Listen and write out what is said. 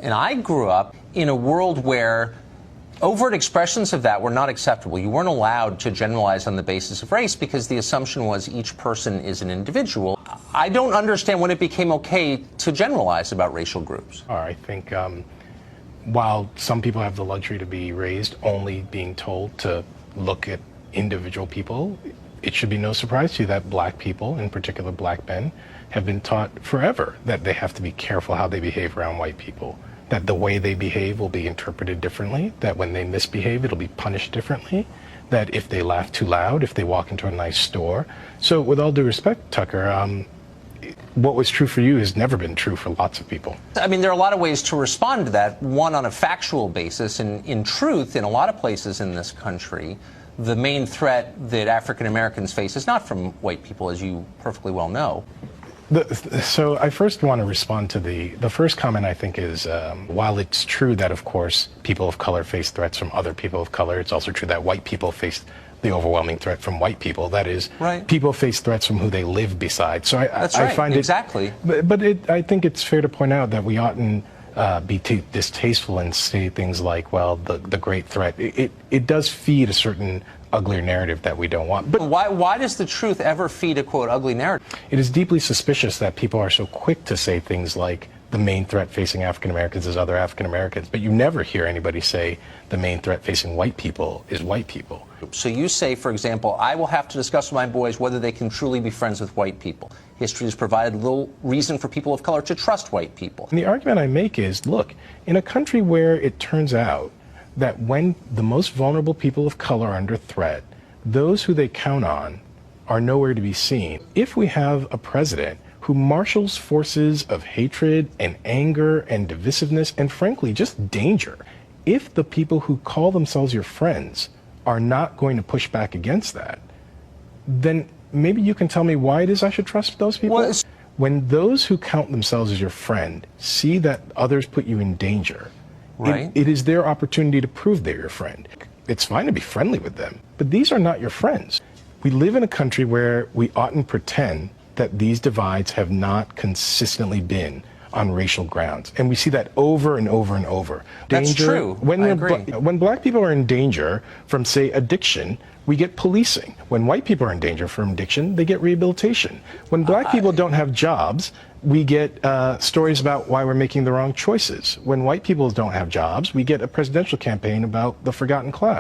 And I grew up in a world where overt expressions of that were not acceptable. You weren't allowed to generalize on the basis of race because the assumption was each person is an individual. I don't understand when it became okay to generalize about racial groups. I think while some people have the luxury to be raised only being told to look at individual people, it should be no surprise to you that black people, in particular black men, have been taught forever that they have to be careful how they behave around white people, that the way they behave will be interpreted differently, that when they misbehave, it'll be punished differently, that if they laugh too loud, if they walk into a nice store. So with all due respect, Tucker, what was true for you has never been true for lots of people. I mean, there are a lot of ways to respond to that. One, on a factual basis, and in truth, in a lot of places in this country, the main threat that African Americans face is not from white people, as you perfectly well know. So I first want to respond to the first comment. I think is while it's true that, of course, people of color face threats from other people of color, it's also true that white people face the overwhelming threat from white people. That is, right. People face threats from who they live beside. So That's I right. find exactly. But I think it's fair to point out that we oughtn't be distasteful and say things like, well, the great threat. It does feed a certain uglier narrative that we don't want. But why does the truth ever feed a, quote, ugly narrative? It is deeply suspicious that people are so quick to say things like the main threat facing African Americans is other African Americans, but you never hear anybody say the main threat facing white people is white people. So you say, for example, I will have to discuss with my boys whether they can truly be friends with white people. History has provided little reason for people of color to trust white people. And the argument I make is, look, in a country where it turns out that when the most vulnerable people of color are under threat, those who they count on are nowhere to be seen. If we have a president who marshals forces of hatred and anger and divisiveness and, frankly, just danger, if the people who call themselves your friends are not going to push back against that, then maybe you can tell me why it is I should trust those people. Well, when those who count themselves as your friend see that others put you in danger, right. it is their opportunity to prove they're your friend. It's fine to be friendly with them, but these are not your friends. We live in a country where we oughtn't pretend that these divides have not consistently been on racial grounds. And we see that over and over and over. That's true. I agree. When black people are in danger from, say, addiction, we get policing. When white people are in danger from addiction, they get rehabilitation. When black people don't have jobs, we get stories about why we're making the wrong choices. When white people don't have jobs, we get a presidential campaign about the forgotten class.